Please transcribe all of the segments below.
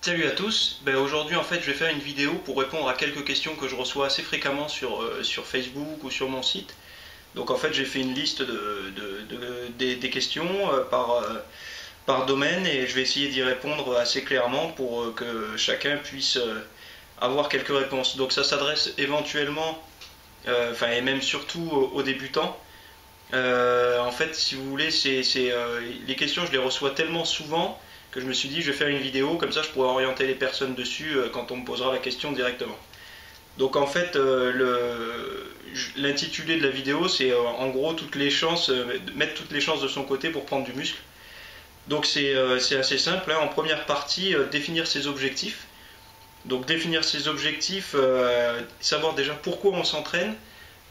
Salut à tous, aujourd'hui en fait je vais faire une vidéo pour répondre à quelques questions que je reçois assez fréquemment sur Facebook ou sur mon site. Donc en fait j'ai fait une liste des questions par domaine et je vais essayer d'y répondre assez clairement pour que chacun puisse avoir quelques réponses. Donc ça s'adresse éventuellement, et même surtout aux débutants. En fait si vous voulez, les questions je les reçois tellement souvent que je me suis dit je vais faire une vidéo, comme ça je pourrai orienter les personnes dessus quand on me posera la question directement. Donc en fait l'intitulé de la vidéo c'est en gros mettre toutes les chances de son côté pour prendre du muscle. Donc c'est assez simple, hein. En première partie, définir ses objectifs. Donc définir ses objectifs, savoir déjà pourquoi on s'entraîne,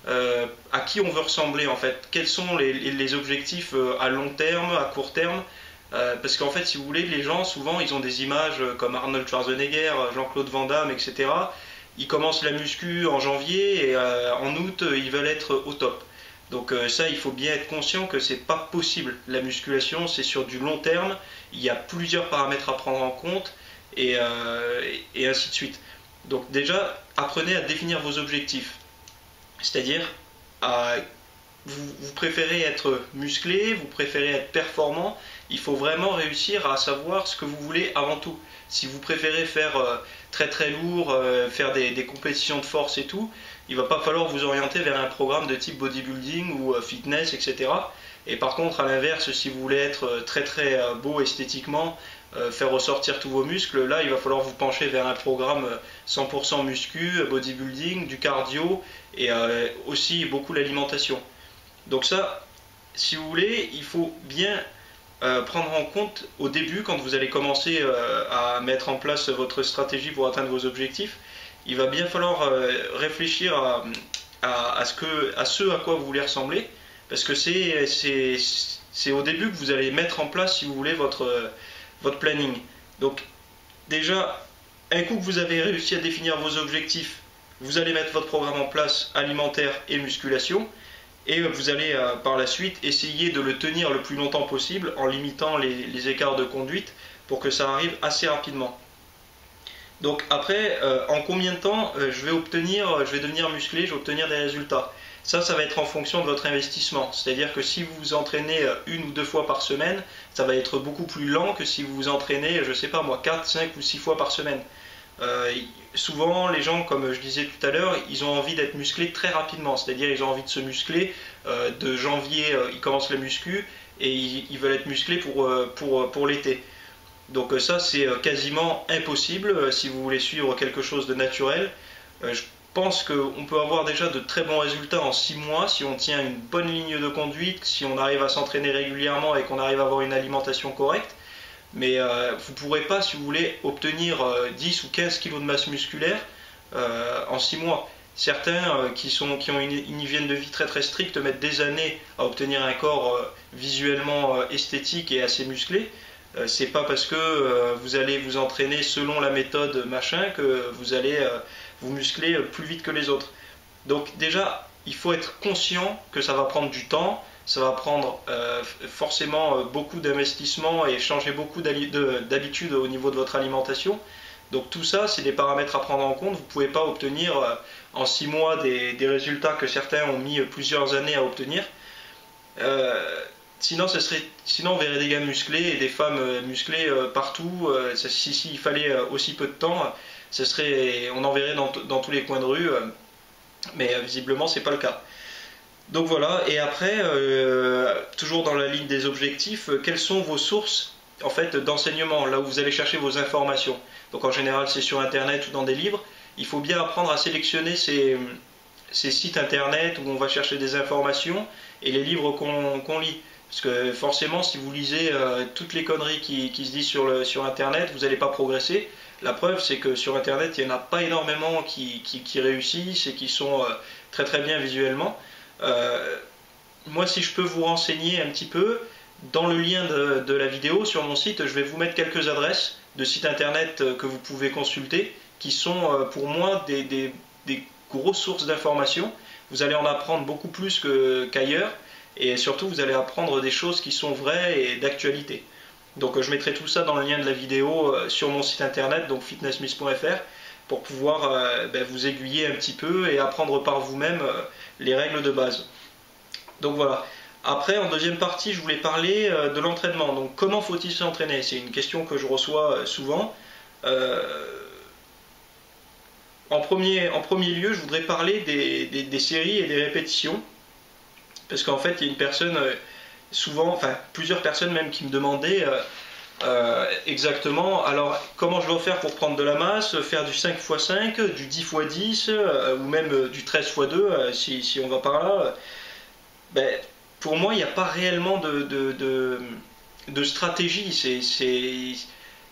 à qui on veut ressembler en fait, quels sont les objectifs à long terme, à court terme. Parce qu'en fait, si vous voulez, les gens, souvent, ils ont des images comme Arnold Schwarzenegger, Jean-Claude Van Damme, etc. Ils commencent la muscu en janvier et en août, ils veulent être au top. Donc ça, il faut bien être conscient que c'est pas possible. La musculation, c'est sur du long terme. Il y a plusieurs paramètres à prendre en compte et ainsi de suite. Donc déjà, apprenez à définir vos objectifs. C'est-à-dire, vous préférez être musclé, vous préférez être performant, il faut vraiment réussir à savoir ce que vous voulez avant tout. Si vous préférez faire très très lourd, faire des compétitions de force et tout, il ne va pas falloir vous orienter vers un programme de type bodybuilding ou fitness, etc. Et par contre, à l'inverse, si vous voulez être très très beau esthétiquement, faire ressortir tous vos muscles, là il va falloir vous pencher vers un programme 100% muscu, bodybuilding, du cardio et aussi beaucoup l'alimentation. Donc ça, si vous voulez, il faut bien prendre en compte au début, quand vous allez commencer à mettre en place votre stratégie pour atteindre vos objectifs, il va bien falloir réfléchir à ce à quoi vous voulez ressembler, parce que c'est au début que vous allez mettre en place, si vous voulez, votre planning. Donc déjà, un coup que vous avez réussi à définir vos objectifs, vous allez mettre votre programme en place alimentaire et musculation. Et vous allez par la suite essayer de le tenir le plus longtemps possible en limitant les écarts de conduite pour que ça arrive assez rapidement. Donc après, en combien de temps je vais devenir musclé, je vais obtenir des résultats. Ça va être en fonction de votre investissement. C'est-à-dire que si vous vous entraînez une ou deux fois par semaine, ça va être beaucoup plus lent que si vous vous entraînez, je sais pas moi, 4, 5 ou 6 fois par semaine. Souvent les gens, comme je disais tout à l'heure, ils ont envie d'être musclés très rapidement, c'est-à-dire ils ont envie de se muscler, de janvier ils commencent la muscu et ils veulent être musclés pour l'été. Donc ça c'est quasiment impossible si vous voulez suivre quelque chose de naturel. Je pense qu'on peut avoir déjà de très bons résultats en 6 mois si on tient une bonne ligne de conduite, si on arrive à s'entraîner régulièrement et qu'on arrive à avoir une alimentation correcte. Mais vous ne pourrez pas, si vous voulez, obtenir 10 ou 15 kg de masse musculaire en 6 mois. Certains qui ont une hygiène de vie très très stricte mettent des années à obtenir un corps visuellement esthétique et assez musclé. C'est pas parce que vous allez vous entraîner selon la méthode machin que vous allez vous muscler plus vite que les autres. Donc déjà, il faut être conscient que ça va prendre du temps. Ça va prendre forcément beaucoup d'investissement et changer beaucoup d'habitudes au niveau de votre alimentation. Donc tout ça, c'est des paramètres à prendre en compte. Vous ne pouvez pas obtenir en 6 mois des résultats que certains ont mis plusieurs années à obtenir. Sinon on verrait des gars musclés et des femmes musclées partout. S'il fallait aussi peu de temps, on en verrait dans tous les coins de rue. Mais visiblement, ce n'est pas le cas. Donc voilà, et après, toujours dans la ligne des objectifs, quelles sont vos sources en fait, d'enseignement, là où vous allez chercher vos informations. Donc en général c'est sur internet ou dans des livres. Il faut bien apprendre à sélectionner ces sites internet où on va chercher des informations et les livres qu'on lit. Parce que forcément si vous lisez toutes les conneries qui se disent sur internet, vous n'allez pas progresser. La preuve c'est que sur internet il n'y en a pas énormément qui réussissent et qui sont très très bien visuellement. Moi si je peux vous renseigner un petit peu, dans le lien de la vidéo sur mon site, je vais vous mettre quelques adresses de sites internet que vous pouvez consulter, qui sont pour moi des grosses sources d'informations. Vous allez en apprendre beaucoup plus qu'ailleurs, et surtout vous allez apprendre des choses qui sont vraies et d'actualité. Donc je mettrai tout ça dans le lien de la vidéo sur mon site internet, donc fitnessmiss.fr, pour pouvoir vous aiguiller un petit peu et apprendre par vous-même les règles de base. Donc voilà. Après, en deuxième partie, je voulais parler de l'entraînement. Donc comment faut-il s'entraîner? C'est une question que je reçois souvent. En premier lieu, je voudrais parler des séries et des répétitions. Parce qu'en fait, il y a une personne, souvent, enfin plusieurs personnes même qui me demandaient exactement, alors comment je dois faire pour prendre de la masse, faire du 5x5, du 10x10, ou même du 13x2, si on va par là. Pour moi, il n'y a pas réellement de stratégie.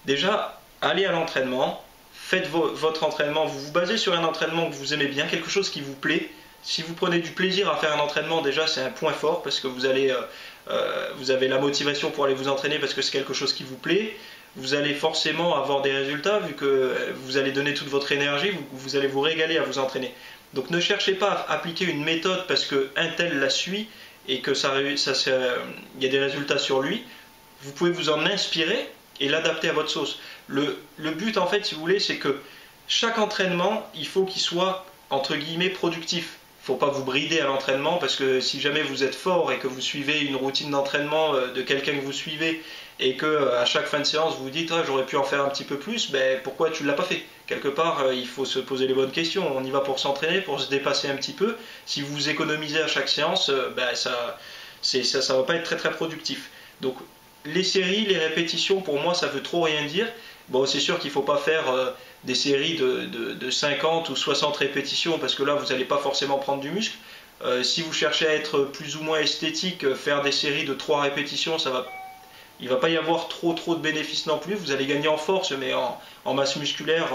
Déjà, allez à l'entraînement, faites votre entraînement, vous vous basez sur un entraînement que vous aimez bien, quelque chose qui vous plaît. Si vous prenez du plaisir à faire un entraînement, déjà c'est un point fort parce que vous avez la motivation pour aller vous entraîner parce que c'est quelque chose qui vous plaît. Vous allez forcément avoir des résultats vu que vous allez donner toute votre énergie, vous allez vous régaler à vous entraîner. Donc ne cherchez pas à appliquer une méthode parce qu'un tel la suit et que il y a des résultats sur lui. Vous pouvez vous en inspirer et l'adapter à votre sauce. Le but en fait, si vous voulez, c'est que chaque entraînement, il faut qu'il soit entre guillemets productif. Il ne faut pas vous brider à l'entraînement parce que si jamais vous êtes fort et que vous suivez une routine d'entraînement de quelqu'un que vous suivez et que à chaque fin de séance vous vous dites j'aurais pu en faire un petit peu plus, pourquoi tu ne l'as pas fait? Quelque part il faut se poser les bonnes questions. On y va pour s'entraîner, pour se dépasser un petit peu. Si vous vous économisez à chaque séance, ça va pas être très très productif. Donc les séries, les répétitions, pour moi ça veut trop rien dire. Bon, c'est sûr qu'il ne faut pas faire des séries de 50 ou 60 répétitions parce que là vous n'allez pas forcément prendre du muscle. Si vous cherchez à être plus ou moins esthétique, faire des séries de 3 répétitions, il ne va pas y avoir trop de bénéfices non plus. Vous allez gagner en force mais en masse musculaire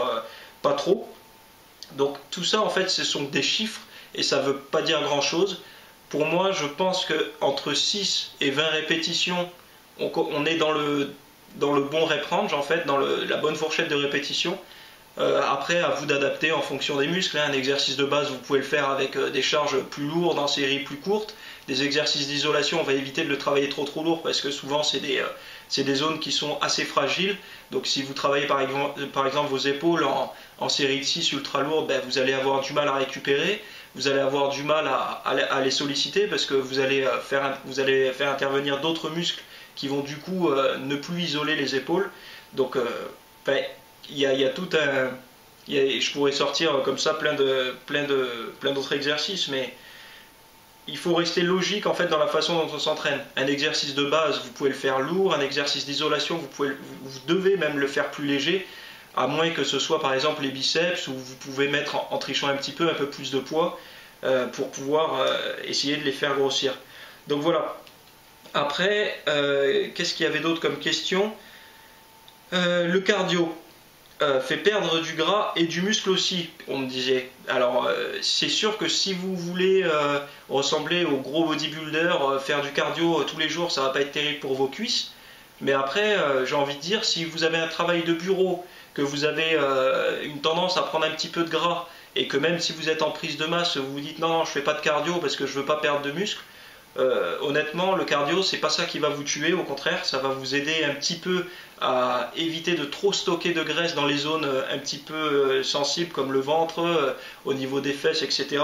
pas trop. Donc tout ça en fait ce sont des chiffres et ça ne veut pas dire grand chose. Pour moi je pense qu'entre 6 et 20 répétitions on est dans le bon rep range en fait, dans la bonne fourchette de répétition. Après, à vous d'adapter en fonction des muscles. Un exercice de base, vous pouvez le faire avec des charges plus lourdes en séries plus courtes. Des exercices d'isolation, on va éviter de le travailler trop lourd parce que souvent c'est des zones qui sont assez fragiles. Donc si vous travaillez par exemple vos épaules en série de 6 ultra lourde, vous allez avoir du mal à récupérer. Vous allez avoir du mal à les solliciter parce que vous allez faire intervenir d'autres muscles qui vont du coup ne plus isoler les épaules. Donc il y a tout un... je pourrais sortir comme ça plein d'autres exercices, mais il faut rester logique en fait dans la façon dont on s'entraîne. Un exercice de base, vous pouvez le faire lourd, un exercice d'isolation, vous devez même le faire plus léger, à moins que ce soit par exemple les biceps, où vous pouvez mettre en trichant un peu plus de poids pour pouvoir essayer de les faire grossir. Donc voilà. Après, qu'est-ce qu'il y avait d'autre comme question? Le cardio fait perdre du gras et du muscle aussi, on me disait. Alors, c'est sûr que si vous voulez ressembler au gros bodybuilder, faire du cardio tous les jours, ça va pas être terrible pour vos cuisses. Mais après, j'ai envie de dire, si vous avez un travail de bureau, que vous avez une tendance à prendre un petit peu de gras, et que même si vous êtes en prise de masse, vous vous dites non, je fais pas de cardio parce que je veux pas perdre de muscle. Honnêtement, le cardio, c'est pas ça qui va vous tuer, au contraire, ça va vous aider un petit peu à éviter de trop stocker de graisse dans les zones un petit peu sensibles comme le ventre, au niveau des fesses, etc.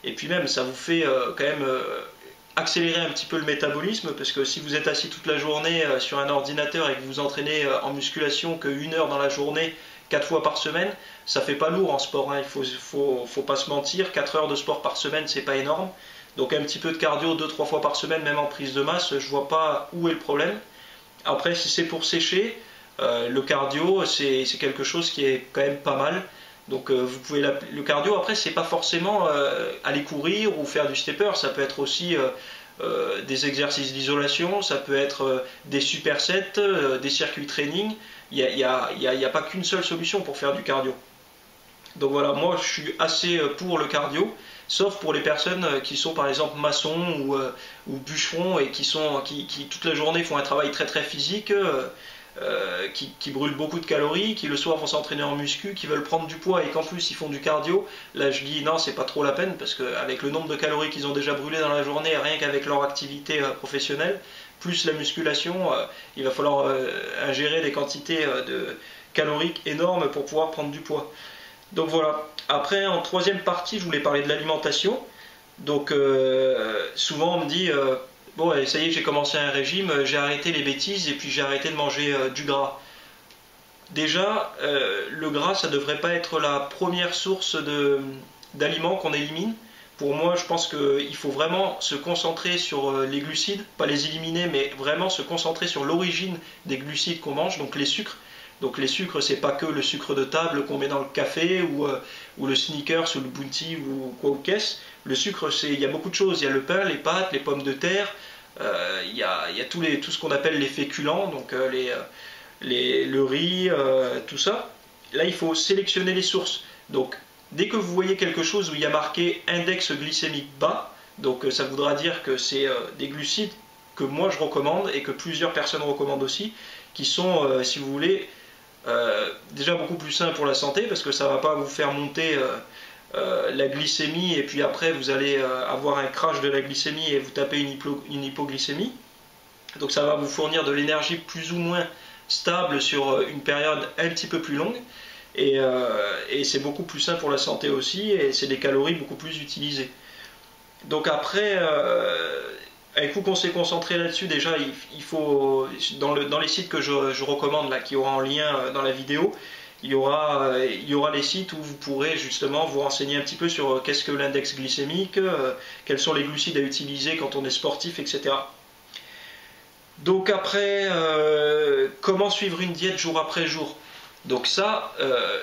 Et puis même, ça vous fait quand même accélérer un petit peu le métabolisme, parce que si vous êtes assis toute la journée sur un ordinateur et que vous vous entraînez en musculation que 1 heure dans la journée, 4 fois par semaine, ça fait pas lourd en sport, hein. Faut pas se mentir, 4 heures de sport par semaine, c'est pas énorme. Donc un petit peu de cardio 2-3 fois par semaine, même en prise de masse, je vois pas où est le problème. Après, si c'est pour sécher, le cardio, c'est quelque chose qui est quand même pas mal. Donc vous pouvez le cardio, après, c'est pas forcément aller courir ou faire du stepper, ça peut être aussi des exercices d'isolation, ça peut être des supersets, des circuits training. Il n'y a pas qu'une seule solution pour faire du cardio. Donc voilà, moi je suis assez pour le cardio, sauf pour les personnes qui sont par exemple maçons ou bûcherons et qui toute la journée font un travail très très physique, qui brûlent beaucoup de calories, qui le soir vont s'entraîner en muscu, qui veulent prendre du poids et qu'en plus ils font du cardio. Là je dis non, c'est pas trop la peine parce qu'avec le nombre de calories qu'ils ont déjà brûlées dans la journée, rien qu'avec leur activité professionnelle, plus la musculation, il va falloir ingérer des quantités caloriques énormes pour pouvoir prendre du poids. Donc voilà. Après, en troisième partie, je voulais parler de l'alimentation. Donc souvent on me dit bon, ça y est, j'ai commencé un régime, j'ai arrêté les bêtises et puis j'ai arrêté de manger du gras. Déjà, le gras, ça ne devrait pas être la première source d'aliments qu'on élimine. Pour moi, je pense qu'il faut vraiment se concentrer sur les glucides, pas les éliminer, mais vraiment se concentrer sur l'origine des glucides qu'on mange, donc les sucres. Donc les sucres, c'est pas que le sucre de table qu'on met dans le café ou le Snickers ou le Bounty ou quoi ou qu'est-ce. Le sucre, il y a beaucoup de choses. Il y a le pain, les pâtes, les pommes de terre. Il y a tout ce qu'on appelle les féculents, donc le riz, tout ça. Là, il faut sélectionner les sources. Donc dès que vous voyez quelque chose où il y a marqué index glycémique bas, donc ça voudra dire que c'est des glucides que moi je recommande et que plusieurs personnes recommandent aussi, qui sont, si vous voulez, déjà beaucoup plus sain pour la santé parce que ça ne va pas vous faire monter la glycémie et puis après vous allez avoir un crash de la glycémie et vous tapez une hypoglycémie. Donc ça va vous fournir de l'énergie plus ou moins stable sur une période un petit peu plus longue et c'est beaucoup plus sain pour la santé aussi et c'est des calories beaucoup plus utilisées. Donc après, un coup qu'on s'est concentré là-dessus, déjà il faut, dans les sites que je recommande là, qui aura en lien dans la vidéo, il y aura les sites où vous pourrez justement vous renseigner un petit peu sur qu'est-ce que l'index glycémique, quels sont les glucides à utiliser quand on est sportif, etc. Donc après, comment suivre une diète jour après jour? Donc ça,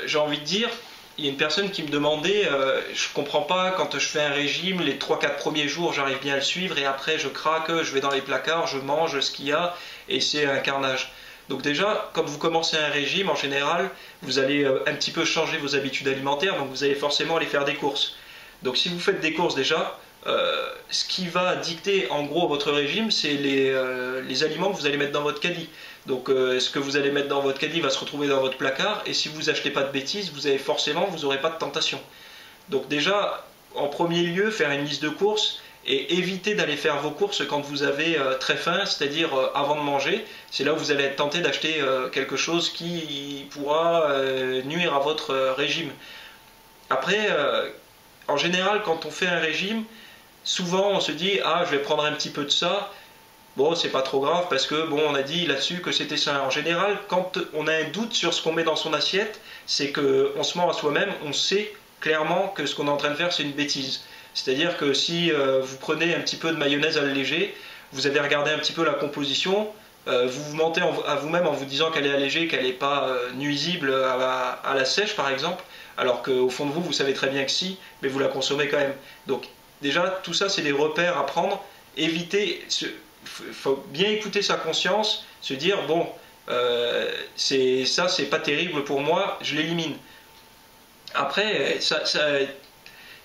j'ai envie de dire, il y a une personne qui me demandait, je comprends pas, quand je fais un régime, les 3-4 premiers jours, j'arrive bien à le suivre, et après je craque, je vais dans les placards, je mange ce qu'il y a, et c'est un carnage. Donc déjà, quand vous commencez un régime, en général, vous allez un petit peu changer vos habitudes alimentaires, donc vous allez forcément aller faire des courses. Donc si vous faites des courses déjà, ce qui va dicter en gros votre régime, c'est les aliments que vous allez mettre dans votre caddie. Donc ce que vous allez mettre dans votre caddie va se retrouver dans votre placard, et si vous achetez pas de bêtises, vous n'aurez pas de tentation. Donc déjà, en premier lieu, faire une liste de courses et éviter d'aller faire vos courses quand vous avez très faim, c'est-à-dire avant de manger. C'est là où vous allez être tenté d'acheter quelque chose qui pourra nuire à votre régime. Après, en général, quand on fait un régime, souvent on se dit « Ah, je vais prendre un petit peu de ça ». Bon, c'est pas trop grave parce que, bon, on a dit là-dessus que c'était sain. En général, quand on a un doute sur ce qu'on met dans son assiette, c'est qu'on se ment à soi-même, on sait clairement que ce qu'on est en train de faire, c'est une bêtise. C'est-à-dire que si vous prenez un petit peu de mayonnaise allégée, vous avez regardé un petit peu la composition, vous vous mentez à vous-même en vous disant qu'elle est allégée, qu'elle n'est pas nuisible à la sèche par exemple, alors qu'au fond de vous, vous savez très bien que si, mais vous la consommez quand même. Donc déjà, tout ça, c'est des repères à prendre. Évitez, il faut bien écouter sa conscience, se dire, bon, ça, c'est pas terrible pour moi, je l'élimine. Après,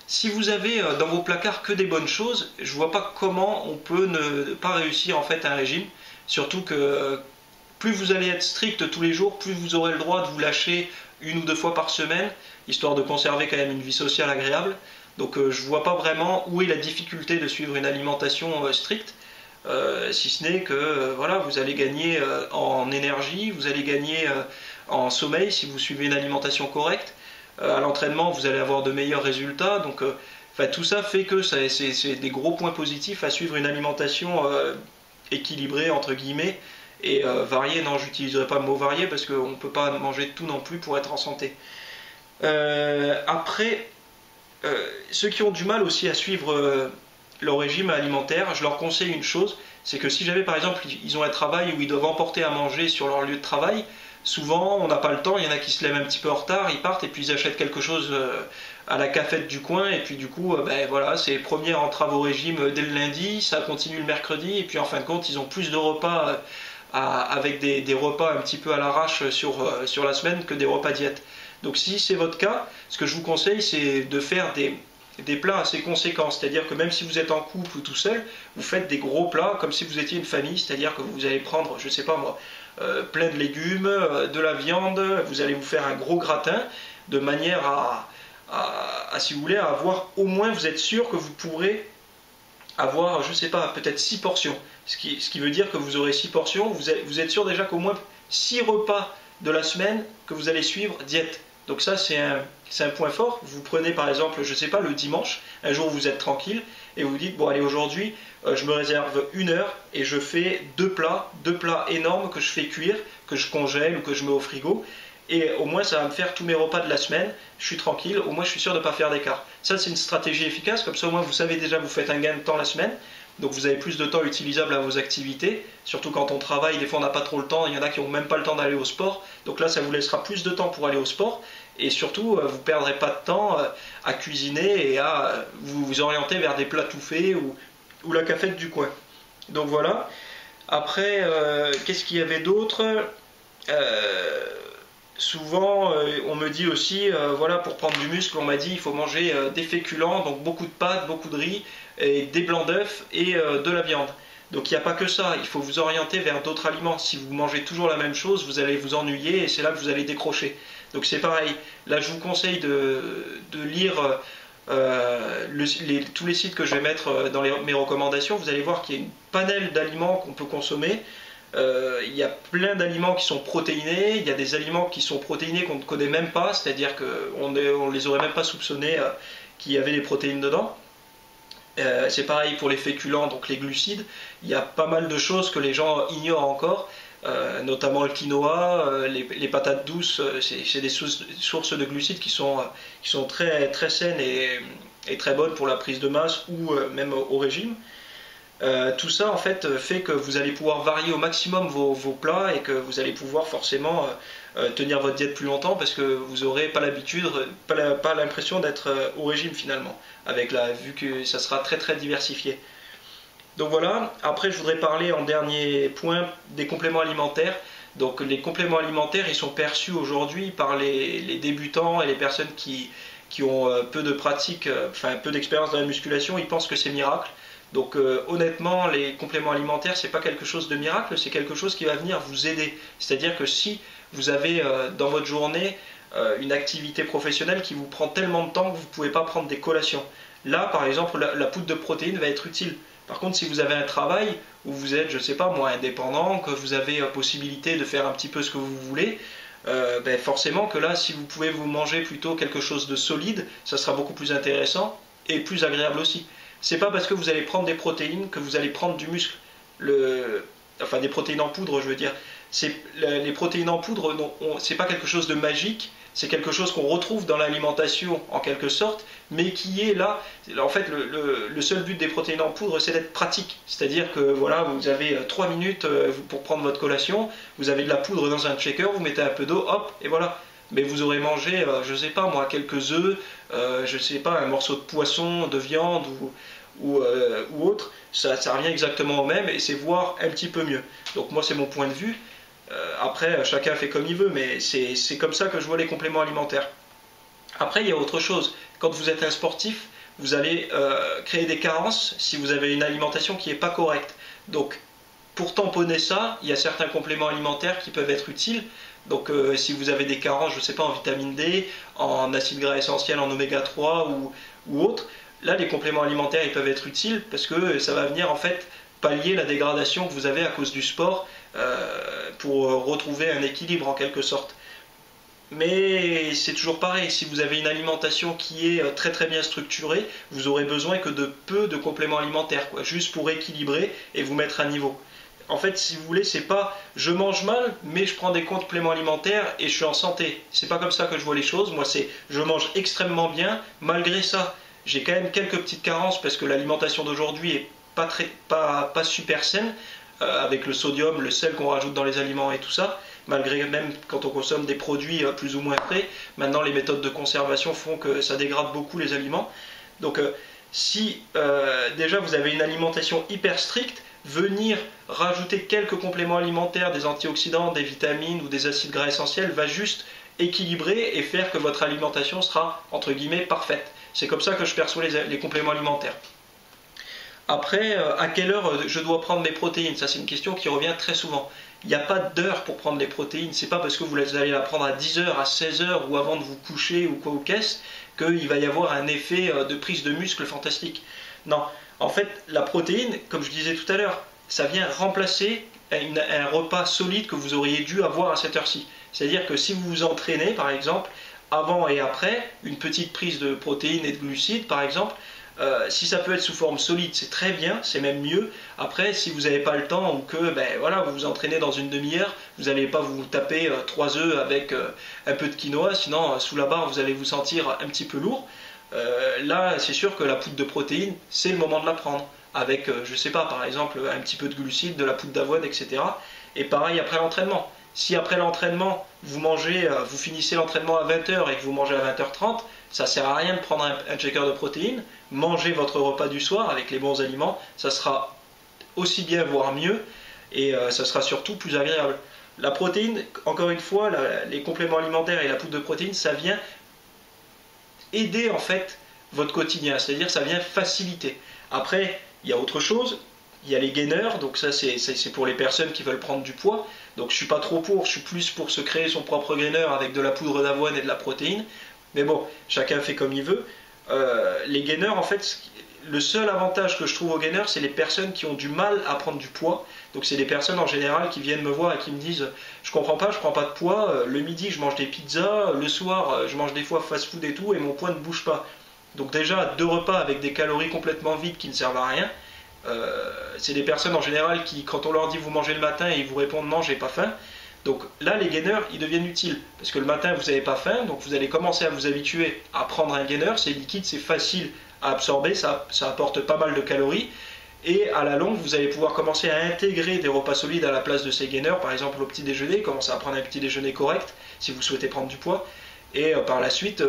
si vous avez dans vos placards que des bonnes choses, je vois pas comment on peut ne pas réussir en fait un régime. Surtout que plus vous allez être strict tous les jours, plus vous aurez le droit de vous lâcher 1 ou 2 fois par semaine, histoire de conserver quand même une vie sociale agréable. Donc je vois pas vraiment où est la difficulté de suivre une alimentation stricte, si ce n'est que voilà, vous allez gagner en énergie, vous allez gagner en sommeil si vous suivez une alimentation correcte. À l'entraînement, vous allez avoir de meilleurs résultats. Donc, tout ça fait que c'est des gros points positifs à suivre une alimentation équilibrée, entre guillemets, et variée. Non, j'utiliserai pas le mot varié parce qu'on ne peut pas manger de tout non plus pour être en santé. Après, ceux qui ont du mal aussi à suivre leur régime alimentaire, je leur conseille une chose, c'est que si jamais par exemple ils ont un travail où ils doivent emporter à manger sur leur lieu de travail, souvent on n'a pas le temps, il y en a qui se lèvent un petit peu en retard, ils partent et puis ils achètent quelque chose à la cafette du coin et puis du coup voilà, c'est premier entrave au régime dès le lundi, ça continue le mercredi et puis en fin de compte ils ont plus de repas avec des repas un petit peu à l'arrache sur la semaine que des repas diète. Donc si c'est votre cas, ce que je vous conseille c'est de faire des plats assez conséquents, c'est-à-dire que même si vous êtes en couple ou tout seul, vous faites des gros plats comme si vous étiez une famille, c'est-à-dire que vous allez prendre, je sais pas moi, plein de légumes, de la viande, vous allez vous faire un gros gratin, de manière si vous voulez, à avoir au moins, vous êtes sûr que vous pourrez avoir, je sais pas, peut-être 6 portions. Ce qui veut dire que vous aurez 6 portions, vous êtes sûr déjà qu'au moins 6 repas de la semaine que vous allez suivre diète. Donc ça, c'est un point fort. Vous prenez par exemple, je sais pas, le dimanche, un jour où vous êtes tranquille, et vous dites, bon allez, aujourd'hui, je me réserve 1 heure et je fais deux plats énormes que je fais cuire, que je congèle ou que je mets au frigo. Et au moins ça va me faire tous mes repas de la semaine, je suis tranquille, au moins je suis sûr de ne pas faire d'écart. Ça c'est une stratégie efficace, comme ça au moins vous savez déjà, vous faites un gain de temps la semaine, donc vous avez plus de temps utilisable à vos activités, surtout quand on travaille, des fois on n'a pas trop le temps, il y en a qui n'ont même pas le temps d'aller au sport, donc là ça vous laissera plus de temps pour aller au sport, et surtout vous ne perdrez pas de temps à cuisiner et à vous orienter vers des plats tout faits ou la cafette du coin. Donc voilà. Après, qu'est-ce qu'il y avait d'autre? Souvent, on me dit aussi, voilà, pour prendre du muscle, on m'a dit il faut manger des féculents, donc beaucoup de pâtes, beaucoup de riz, et des blancs d'œufs et de la viande. Donc il n'y a pas que ça, il faut vous orienter vers d'autres aliments. Si vous mangez toujours la même chose, vous allez vous ennuyer et c'est là que vous allez décrocher. Donc c'est pareil, là je vous conseille de lire tous les sites que je vais mettre dans mes recommandations. Vous allez voir qu'il y a une panel d'aliments qu'on peut consommer. Il y a plein d'aliments qui sont protéinés, il y a des aliments qui sont protéinés qu'on ne connaît même pas, c'est-à-dire qu'on ne les aurait même pas soupçonnés qu'il y avait des protéines dedans. C'est pareil pour les féculents, donc les glucides. Il y a pas mal de choses que les gens ignorent encore, notamment le quinoa, les patates douces, c'est des sources de glucides qui sont très, très saines et très bonnes pour la prise de masse ou même au régime. Tout ça en fait fait que vous allez pouvoir varier au maximum vos plats et que vous allez pouvoir forcément tenir votre diète plus longtemps parce que vous n'aurez pas l'habitude, pas l'impression d'être au régime finalement, vu que ça sera très très diversifié. Donc voilà, après je voudrais parler en dernier point des compléments alimentaires. Donc les compléments alimentaires ils sont perçus aujourd'hui par les débutants et les personnes qui ont peu de pratique, peu d'expérience dans la musculation, ils pensent que c'est miracle. Donc honnêtement, les compléments alimentaires, c'est pas quelque chose de miracle, c'est quelque chose qui va venir vous aider. C'est-à-dire que si vous avez dans votre journée une activité professionnelle qui vous prend tellement de temps que vous ne pouvez pas prendre des collations. Là, par exemple, la poudre de protéines va être utile. Par contre, si vous avez un travail où vous êtes, je sais pas moi, indépendant, que vous avez possibilité de faire un petit peu ce que vous voulez, forcément que là, si vous pouvez vous manger plutôt quelque chose de solide, ça sera beaucoup plus intéressant et plus agréable aussi. C'est pas parce que vous allez prendre des protéines que vous allez prendre du muscle. Enfin, des protéines en poudre, je veux dire. Les protéines en poudre, c'est pas quelque chose de magique, c'est quelque chose qu'on retrouve dans l'alimentation en quelque sorte, mais qui est là. En fait, le seul but des protéines en poudre, c'est d'être pratique. C'est-à-dire que voilà, vous avez 3 minutes pour prendre votre collation, vous avez de la poudre dans un shaker, vous mettez un peu d'eau, hop, et voilà. Mais vous aurez mangé, je sais pas moi, quelques œufs, je sais pas, un morceau de poisson, de viande ou autre, ça revient exactement au même et c'est voire un petit peu mieux. Donc moi c'est mon point de vue. Après chacun fait comme il veut, mais c'est comme ça que je vois les compléments alimentaires. Après il y a autre chose. Quand vous êtes un sportif, vous allez créer des carences si vous avez une alimentation qui n'est pas correcte. Donc pour tamponner ça, il y a certains compléments alimentaires qui peuvent être utiles. Donc si vous avez des carences, je ne sais pas, en vitamine D, en acides gras essentiels, en oméga 3 ou autre, là les compléments alimentaires ils peuvent être utiles parce que ça va venir en fait pallier la dégradation que vous avez à cause du sport pour retrouver un équilibre en quelque sorte. Mais c'est toujours pareil, si vous avez une alimentation qui est très très bien structurée, vous aurez besoin que de peu de compléments alimentaires, juste pour équilibrer et vous mettre à niveau. En fait, si vous voulez, c'est pas je mange mal, mais je prends des compléments alimentaires et je suis en santé. C'est pas comme ça que je vois les choses. Moi, c'est je mange extrêmement bien, malgré ça, j'ai quand même quelques petites carences parce que l'alimentation d'aujourd'hui est pas super saine, avec le sodium, le sel qu'on rajoute dans les aliments et tout ça. Malgré même quand on consomme des produits plus ou moins frais, maintenant les méthodes de conservation font que ça dégrade beaucoup les aliments. Donc si déjà vous avez une alimentation hyper stricte, venir rajouter quelques compléments alimentaires, des antioxydants, des vitamines ou des acides gras essentiels va juste équilibrer et faire que votre alimentation sera entre guillemets parfaite. C'est comme ça que je perçois les compléments alimentaires. Après, à quelle heure je dois prendre mes protéines? Ça c'est une question qui revient très souvent. Il n'y a pas d'heure pour prendre les protéines. C'est pas parce que vous allez la prendre à 10h, à 16h ou avant de vous coucher ou quoi ou qu'est-ce qu'il va y avoir un effet de prise de muscle fantastique. Non, En fait, la protéine, comme je disais tout à l'heure, ça vient remplacer un repas solide que vous auriez dû avoir à cette heure-ci. C'est-à-dire que si vous vous entraînez, par exemple, avant et après, une petite prise de protéines et de glucides, par exemple, si ça peut être sous forme solide, c'est très bien, c'est même mieux. Après, si vous n'avez pas le temps ou que voilà, vous vous entraînez dans une demi-heure, vous n'allez pas vous taper 3 œufs avec un peu de quinoa, sinon sous la barre, vous allez vous sentir un petit peu lourd. Là, c'est sûr que la poudre de protéines, c'est le moment de la prendre. Avec, je sais pas, par exemple, un petit peu de glucides, de la poudre d'avoine, etc. Et pareil après l'entraînement. Si après l'entraînement, vous finissez l'entraînement à 20h et que vous mangez à 20h30, ça sert à rien de prendre un shaker de protéines. Mangez votre repas du soir avec les bons aliments, ça sera aussi bien, voire mieux, et ça sera surtout plus agréable. La protéine, encore une fois, les compléments alimentaires et la poudre de protéines, ça vient aider en fait votre quotidien, c'est-à-dire ça vient faciliter. Après, il y a autre chose, il y a les gainers, donc ça c'est pour les personnes qui veulent prendre du poids. Donc je suis pas trop pour, je suis plus pour se créer son propre gainer avec de la poudre d'avoine et de la protéine. Mais bon, chacun fait comme il veut. Les gainers, en fait, le seul avantage que je trouve aux gainers, c'est les personnes qui ont du mal à prendre du poids. Donc c'est des personnes en général qui viennent me voir et qui me disent je comprends pas, je prends pas de poids, le midi je mange des pizzas, le soir je mange des fois fast food et tout et mon poids ne bouge pas. Donc déjà 2 repas avec des calories complètement vides qui ne servent à rien. C'est des personnes en général qui, quand on leur dit vous mangez le matin, ils vous répondent non, j'ai pas faim. Donc là, les gainers, ils deviennent utiles parce que le matin, vous n'avez pas faim, donc vous allez commencer à vous habituer à prendre un gainer. C'est liquide, c'est facile à absorber, ça apporte pas mal de calories. Et à la longue, vous allez pouvoir commencer à intégrer des repas solides à la place de ces gainers, par exemple au petit déjeuner, commencer à prendre un petit déjeuner correct si vous souhaitez prendre du poids. Et par la suite,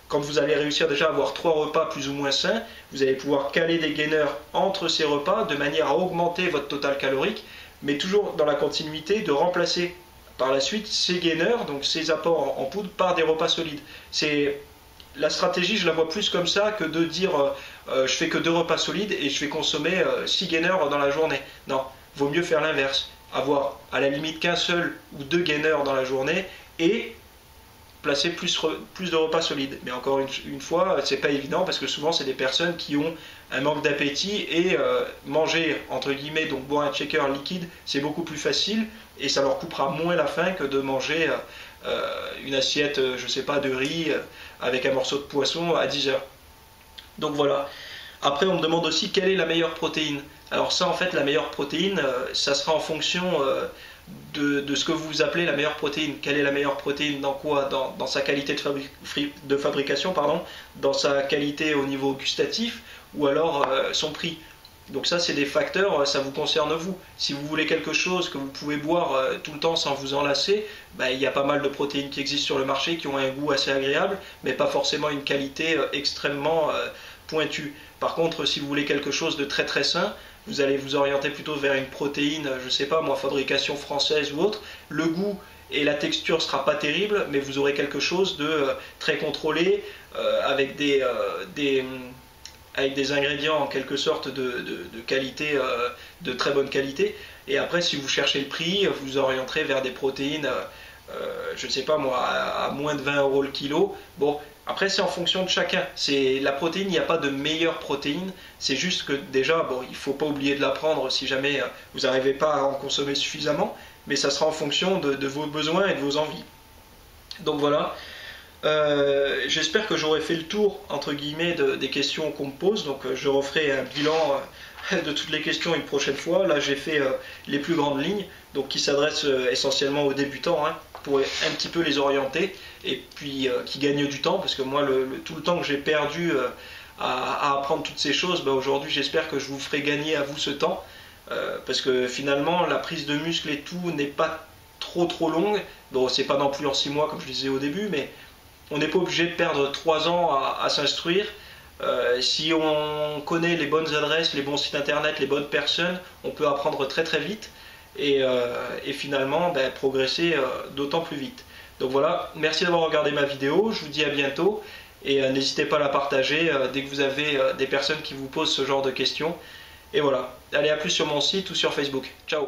quand vous allez réussir déjà à avoir 3 repas plus ou moins sains, vous allez pouvoir caler des gainers entre ces repas de manière à augmenter votre total calorique, mais toujours dans la continuité de remplacer par la suite ces gainers, donc ces apports en poudre, par des repas solides. La stratégie, je la vois plus comme ça que de dire je fais que 2 repas solides et je vais consommer 6 gainers dans la journée. Non, vaut mieux faire l'inverse. Avoir à la limite qu'un seul ou 2 gainers dans la journée et placer plus de repas solides. Mais encore une fois, c'est pas évident parce que souvent c'est des personnes qui ont un manque d'appétit et manger, entre guillemets, donc boire un shaker liquide, c'est beaucoup plus facile et ça leur coupera moins la faim que de manger une assiette, je sais pas, de riz avec un morceau de poisson à 10 heures. Donc voilà. Après, on me demande aussi quelle est la meilleure protéine. Alors ça, en fait, la meilleure protéine, ça sera en fonction de ce que vous appelez la meilleure protéine. Quelle est la meilleure protéine dans quoi? Dans sa qualité de fabrication, pardon, dans sa qualité au niveau gustatif, ou alors son prix. Donc ça, c'est des facteurs, ça vous concerne vous. Si vous voulez quelque chose que vous pouvez boire tout le temps sans vous en lasser, il y a pas mal de protéines qui existent sur le marché qui ont un goût assez agréable, mais pas forcément une qualité extrêmement pointue. Par contre, si vous voulez quelque chose de très très sain, vous allez vous orienter plutôt vers une protéine, je sais pas moi, fabrication française ou autre. Le goût et la texture sera pas terrible, mais vous aurez quelque chose de très contrôlé, avec des ingrédients en quelque sorte de qualité, de très bonne qualité. Et après, si vous cherchez le prix, vous orienterez vers des protéines, je ne sais pas moi, à moins de 20 € le kilo. Bon, après c'est en fonction de chacun. La protéine, il n'y a pas de meilleure protéine. C'est juste que déjà, bon, il ne faut pas oublier de la prendre si jamais vous n'arrivez pas à en consommer suffisamment. Mais ça sera en fonction de vos besoins et de vos envies. Donc voilà. J'espère que j'aurai fait le tour entre guillemets des questions qu'on me pose, donc je referai un bilan de toutes les questions une prochaine fois. Là j'ai fait les plus grandes lignes, donc qui s'adressent essentiellement aux débutants, hein, pour un petit peu les orienter et puis qui gagnent du temps, parce que moi tout le temps que j'ai perdu à apprendre toutes ces choses, aujourd'hui j'espère que je vous ferai gagner à vous ce temps, parce que finalement la prise de muscle et tout n'est pas trop longue. Bon, c'est pas non plus en 6 mois comme je disais au début, mais on n'est pas obligé de perdre 3 ans à s'instruire. Si on connaît les bonnes adresses, les bons sites internet, les bonnes personnes, on peut apprendre très très vite et finalement progresser d'autant plus vite. Donc voilà, merci d'avoir regardé ma vidéo, je vous dis à bientôt et n'hésitez pas à la partager dès que vous avez des personnes qui vous posent ce genre de questions. Et voilà, allez, à plus sur mon site ou sur Facebook. Ciao!